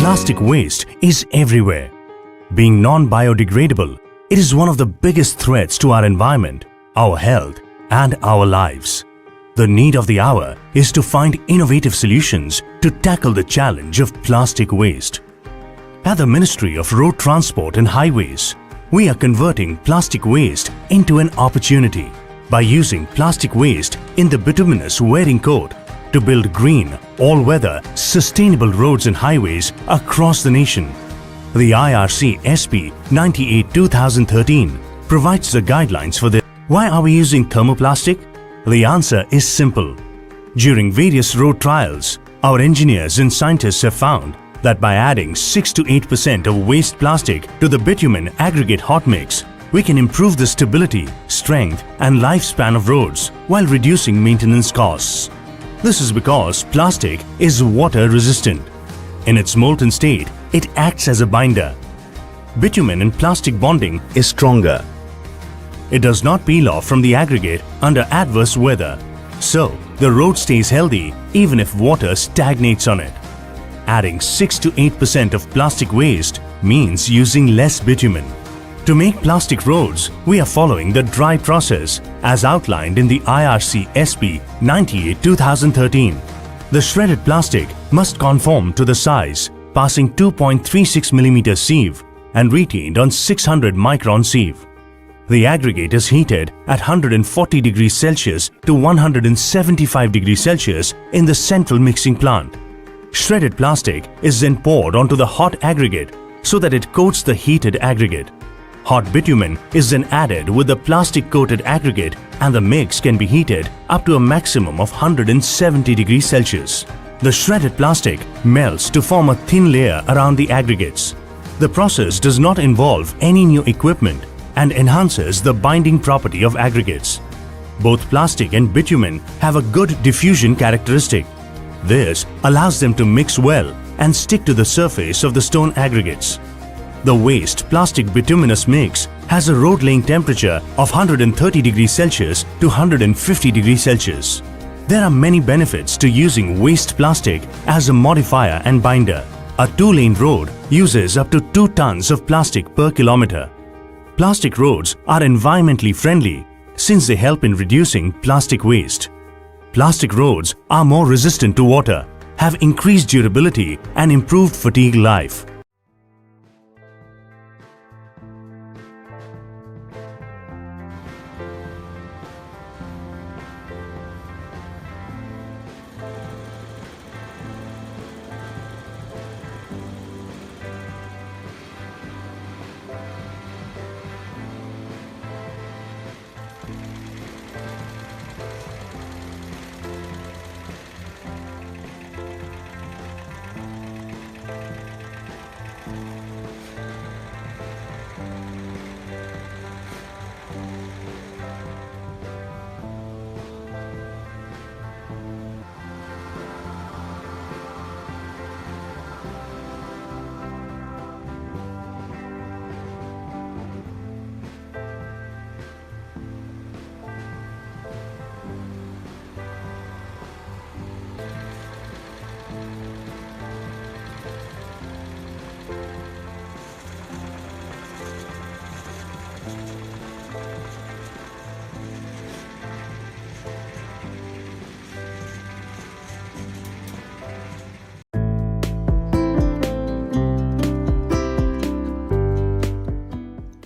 Plastic waste is everywhere. Being non-biodegradable, it is one of the biggest threats to our environment, our health, and our lives. The need of the hour is to find innovative solutions to tackle the challenge of plastic waste. At the Ministry of Road Transport and Highways, we are converting plastic waste into an opportunity by using plastic waste in the bituminous wearing coat to build green, all-weather, sustainable roads and highways across the nation. The IRC SP 98/2013 provides the guidelines for this. Why are we using thermoplastic? The answer is simple. During various road trials, our engineers and scientists have found that by adding 6 to 8% of waste plastic to the bitumen aggregate hot mix, we can improve the stability, strength, and lifespan of roads while reducing maintenance costs. This is because plastic is water resistant. In its molten state, it acts as a binder. Bitumen and plastic bonding is stronger. It does not peel off from the aggregate under adverse weather, so the road stays healthy even if water stagnates on it. Adding 6 to 8% of plastic waste means using less bitumen. To make plastic roads, we are following the dry process as outlined in the IRC SP 98/2013. The shredded plastic must conform to the size, passing 2.36 mm sieve and retained on 600 micron sieve. The aggregate is heated at 140 degrees Celsius to 175 degrees Celsius in the central mixing plant. Shredded plastic is then poured onto the hot aggregate so that it coats the heated aggregate. Hot bitumen is then added with the plastic-coated aggregate and the mix can be heated up to a maximum of 170 degrees Celsius. The shredded plastic melts to form a thin layer around the aggregates. The process does not involve any new equipment and enhances the binding property of aggregates. Both plastic and bitumen have a good diffusion characteristic. This allows them to mix well and stick to the surface of the stone aggregates. The waste plastic bituminous mix has a road laying temperature of 130 degrees Celsius to 150 degrees Celsius. There are many benefits to using waste plastic as a modifier and binder. A 2-lane road uses up to 2 tons of plastic per kilometer. Plastic roads are environmentally friendly since they help in reducing plastic waste. Plastic roads are more resistant to water, have increased durability and improved fatigue life.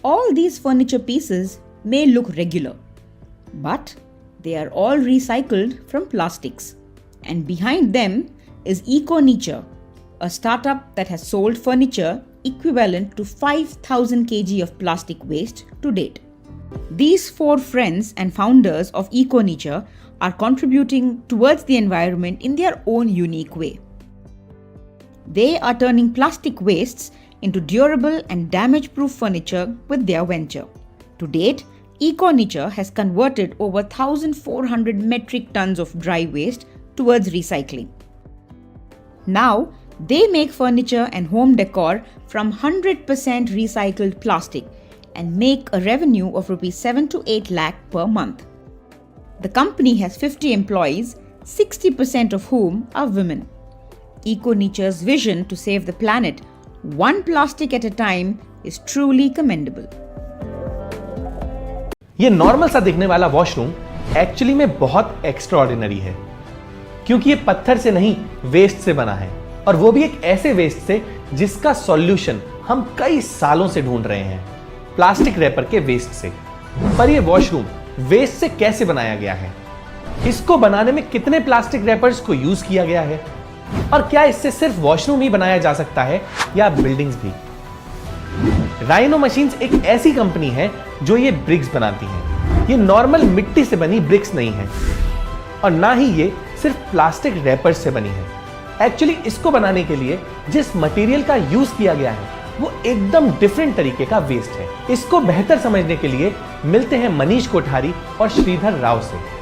All these furniture pieces may look regular, but they are all recycled from plastics. And behind them is EcoNature, a startup that has sold furniture equivalent to 5,000 kg of plastic waste to date. These 4 friends and founders of EcoNature are contributing towards the environment in their own unique way. They are turning plastic wastes into durable and damage-proof furniture with their venture. To date, EcoNature has converted over 1,400 metric tons of dry waste towards recycling. Now, they make furniture and home decor from 100% recycled plastic and make a revenue of Rs 7 to 8 lakh per month. The company has 50 employees, 60% of whom are women. EcoNature's vision to save the planet one plastic at a time is truly commendable. ये normal सा दिखने वाला washroom actually में बहुत extraordinary है, क्योंकि ये पत्थर से नहीं वेस्ट से बना है, और वो भी एक ऐसे वेस्ट से जिसका सॉल्यूशन हम कई सालों से ढूंढ रहे हैं, प्लास्टिक रैपर के वेस्ट से। पर ये वॉशरूम वेस्ट से कैसे बनाया गया है, इसको बनाने में कितने प्लास्टिक रैपर्स को यूज किया गया है, और क्या इससे सिर्फ वॉशरूम ही बनाया जा सकता है या बिल्डिंग्स भी? राइनो मशीन्स एक ऐसी कंपनी है जो ये ब्रिक्स बनाती है। ये नॉर्मल मिट्टी से बनी ब्रिक्स नहीं है, और ना ही ये सिर्फ प्लास्टिक रैपर्स से बनी है। एक्चुअली इसको बनाने के लिए जिस मटेरियल का यूज किया गया है वो एकदम डिफरेंट तरीके का वेस्ट है। इसको बेहतर समझने के लिए मिलते हैं मनीष कोठारी और श्रीधर राव से।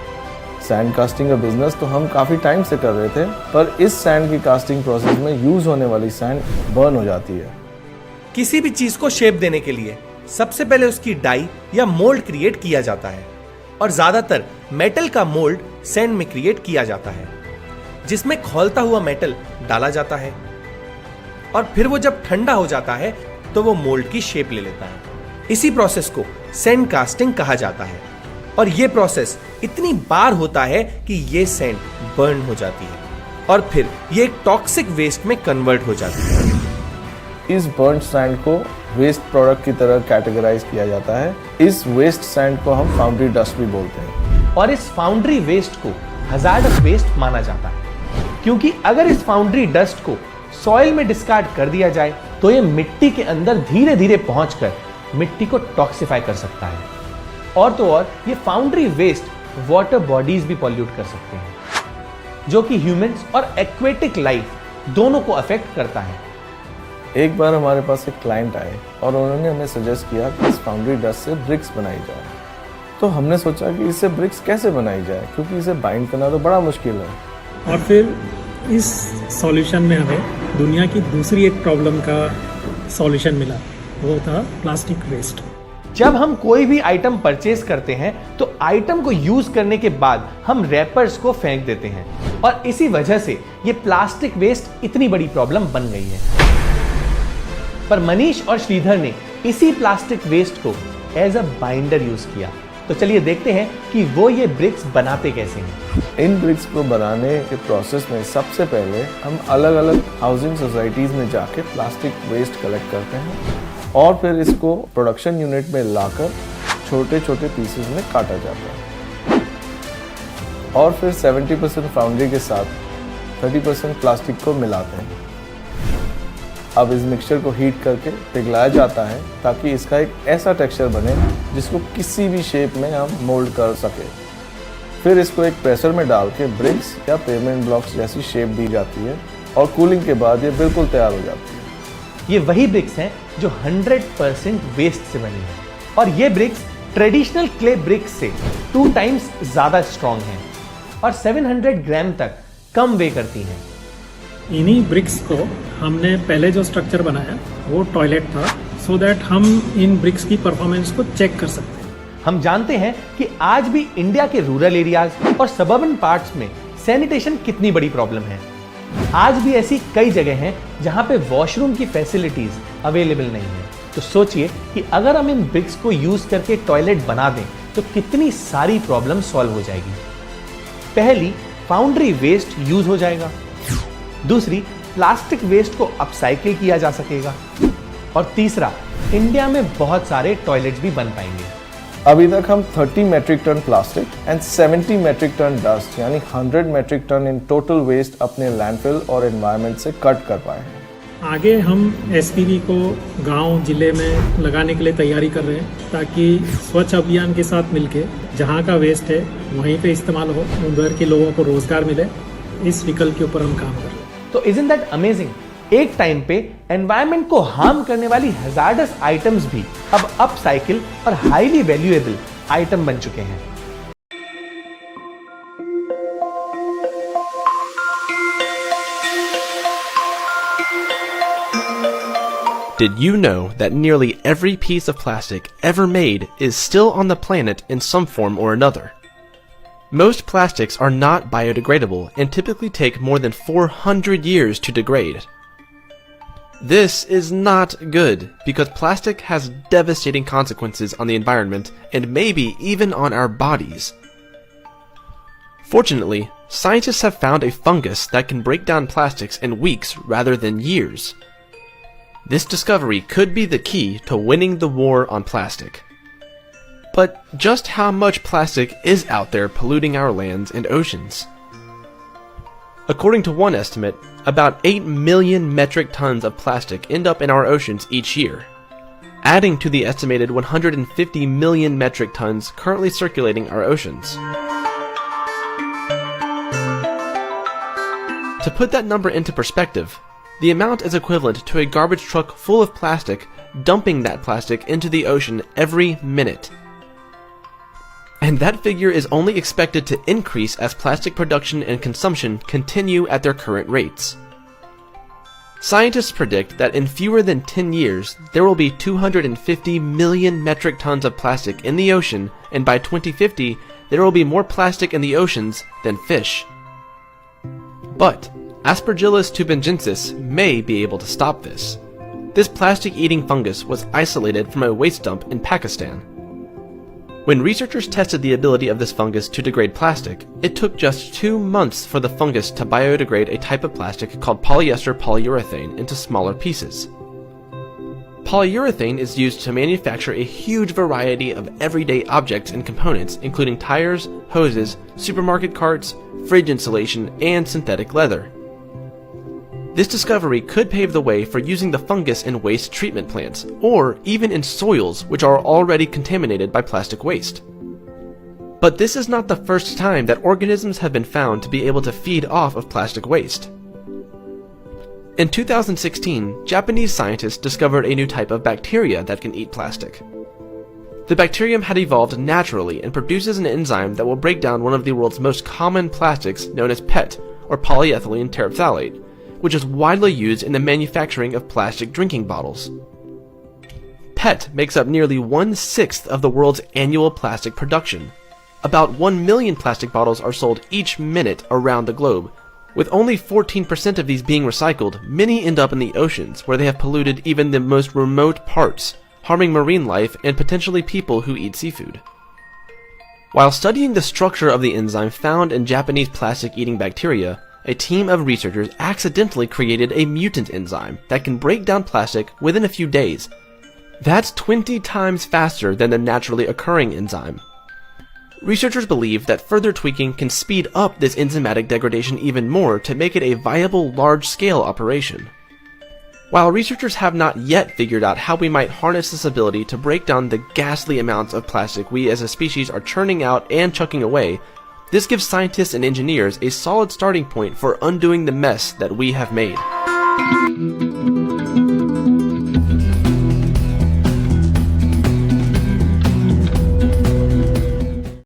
सैंड कास्टिंग का बिजनेस तो हम काफ़ी टाइम से कर रहे थे, पर इस सैंड की कास्टिंग प्रोसेस में यूज होने वाली सैंड बर्न हो जाती है। किसी भी चीज को शेप देने के लिए सबसे पहले उसकी डाई या मोल्ड क्रिएट किया जाता है, और ज्यादातर मेटल का मोल्ड सैंड में क्रिएट किया जाता है, जिसमें खौलता हुआ मेटल डाला जाता है, और फिर वो जब ठंडा हो जाता है तो वो मोल्ड की शेप ले लेता है। इसी प्रोसेस को सैंड कास्टिंग कहा जाता है, और ये प्रोसेस इतनी बार होता है कि ये सैंड बर्न हो जाती है, और फिर ये एक टॉक्सिक वेस्ट में कन्वर्ट हो जाती है। इस बर्न सैंड को वेस्ट प्रोडक्ट की तरह कैटेगराइज किया जाता है। इस वेस्ट सैंड को हम फाउंड्री डस्ट भी बोलते हैं, और इस फाउंड्री वेस्ट को हजार्डस वेस्ट माना जाता है, क्योंकि अगर इस फाउंड्री डस्ट को सॉइल में डिस्कार्ड कर दिया जाए तो ये मिट्टी के अंदर धीरे धीरे पहुंचकर मिट्टी को टॉक्सिफाई कर सकता है, और तो और ये फाउंड्री वेस्ट वाटर बॉडीज भी पॉल्यूट कर सकते हैं, जो कि ह्यूमंस और एक्वेटिक लाइफ दोनों को अफेक्ट करता है। एक बार हमारे पास एक क्लाइंट आए और उन्होंने हमें सजेस्ट किया कि इस फाउंड्री डस्ट से ब्रिक्स बनाई जाए। तो हमने सोचा कि इससे ब्रिक्स कैसे बनाई जाए, क्योंकि इसे बाइंड करना तो बड़ा मुश्किल है। और फिर इस सॉल्यूशन में हमें दुनिया की दूसरी एक प्रॉब्लम का सॉल्यूशन मिला, वो था प्लास्टिक वेस्ट। जब हम कोई भी आइटम परचेज करते हैं तो आइटम को यूज करने के बाद हम रैपर्स को फेंक देते हैं, और इसी वजह से ये प्लास्टिक वेस्ट इतनी बड़ी प्रॉब्लम बन गई है। पर मनीष और श्रीधर ने इसी प्लास्टिक वेस्ट को एज अ बाइंडर यूज किया। तो चलिए देखते हैं कि वो ये ब्रिक्स बनाते कैसे हैं। इन ब्रिक्स को बनाने के प्रोसेस में सबसे पहले हम अलग अलग हाउसिंग सोसाइटीज में जाके प्लास्टिक वेस्ट कलेक्ट करते हैं, और फिर इसको प्रोडक्शन यूनिट में लाकर छोटे छोटे पीसेस में काटा जाता है, और फिर 70% फाउंड्री के साथ 30% प्लास्टिक को मिलाते हैं। अब इस मिक्सचर को हीट करके पिघलाया जाता है ताकि इसका एक ऐसा टेक्सचर बने जिसको किसी भी शेप में हम मोल्ड कर सके। फिर इसको एक प्रेशर में डाल के ब्रिक्स या पेवमेंट ब्लॉक्स जैसी शेप दी जाती है, और कूलिंग के बाद ये बिल्कुल तैयार हो जाती है। ये वही ब्रिक्स हैं जो 100% वेस्ट से बनी है, और ये ब्रिक्स ट्रेडिशनल क्ले ब्रिक्स से 2 टाइम्स ज्यादा स्ट्रॉन्ग हैं और 700 ग्राम तक कम वे करती हैं। इन्हीं ब्रिक्स को हमने पहले जो स्ट्रक्चर बनाया वो टॉयलेट था, सो दैट हम इन ब्रिक्स की परफॉर्मेंस को चेक कर सकते हैं। हम जानते हैं कि आज भी इंडिया के रूरल एरियाज और सबर्बन पार्ट्स में सैनिटेशन कितनी बड़ी प्रॉब्लम है। आज भी ऐसी कई जगह हैं जहां पे वॉशरूम की फैसिलिटीज अवेलेबल नहीं है। तो सोचिए कि अगर हम इन ब्रिक्स को यूज करके टॉयलेट बना दें तो कितनी सारी प्रॉब्लम सॉल्व हो जाएगी। पहली, फाउंड्री वेस्ट यूज हो जाएगा। दूसरी, प्लास्टिक वेस्ट को अपसाइकिल किया जा सकेगा। और तीसरा, इंडिया में बहुत सारे टॉयलेट्स भी बन पाएंगे। अभी तक हम 30 metric ton plastic and 70 metric ton dust यानी 100 metric ton in total waste अपने लैंडफिल और एनवायरनमेंट से कट कर पाए हैं। आगे हम एसपीवी को गांव जिले में लगाने के लिए तैयारी कर रहे हैं, ताकि स्वच्छ अभियान के साथ मिलके जहां का वेस्ट है वहीं पे इस्तेमाल हो, उधर के लोगों को रोजगार मिले। इस विकल्प के ऊपर हम काम कर रहे हैं। तो इजंट दैट अमेजिंग, एक टाइम पे एनवायरनमेंट को हार्म करने वाली हजार्डस आइटम्स भी अब अपसाइकिल और हाईली वैल्यूएबल आइटम बन चुके हैं। Did you know that nearly every piece of plastic ever made is still on the planet in some form or another? Most plastics are not biodegradable and typically take more than 400 years to degrade. This is not good because plastic has devastating consequences on the environment and maybe even on our bodies. Fortunately, scientists have found a fungus that can break down plastics in weeks rather than years. This discovery could be the key to winning the war on plastic. But just how much plastic is out there polluting our lands and oceans? According to one estimate, about 8 million metric tons of plastic end up in our oceans each year, adding to the estimated 150 million metric tons currently circulating our oceans. To put that number into perspective, the amount is equivalent to a garbage truck full of plastic dumping that plastic into the ocean every minute. And that figure is only expected to increase as plastic production and consumption continue at their current rates. Scientists predict that in fewer than 10 years, there will be 250 million metric tons of plastic in the ocean, and by 2050, there will be more plastic in the oceans than fish. But Aspergillus tubangensis may be able to stop this. This plastic-eating fungus was isolated from a waste dump in Pakistan. When researchers tested the ability of this fungus to degrade plastic, it took just 2 months for the fungus to biodegrade a type of plastic called polyester polyurethane into smaller pieces. Polyurethane is used to manufacture a huge variety of everyday objects and components, including tires, hoses, supermarket carts, fridge insulation, and synthetic leather. This discovery could pave the way for using the fungus in waste treatment plants, or even in soils which are already contaminated by plastic waste. But this is not the first time that organisms have been found to be able to feed off of plastic waste. In 2016, Japanese scientists discovered a new type of bacteria that can eat plastic. The bacterium had evolved naturally and produces an enzyme that will break down one of the world's most common plastics known as PET, or polyethylene terephthalate, which is widely used in the manufacturing of plastic drinking bottles. PET makes up nearly 1/6 of the world's annual plastic production. About 1 million plastic bottles are sold each minute around the globe. With only 14% of these being recycled, many end up in the oceans, where they have polluted even the most remote parts, harming marine life and potentially people who eat seafood. While studying the structure of the enzyme found in Japanese plastic-eating bacteria, a team of researchers accidentally created a mutant enzyme that can break down plastic within a few days. That's 20 times faster than the naturally occurring enzyme. Researchers believe that further tweaking can speed up this enzymatic degradation even more to make it a viable large-scale operation. While researchers have not yet figured out how we might harness this ability to break down the ghastly amounts of plastic we as a species are churning out and chucking away, this gives scientists and engineers a solid starting point for undoing the mess that we have made.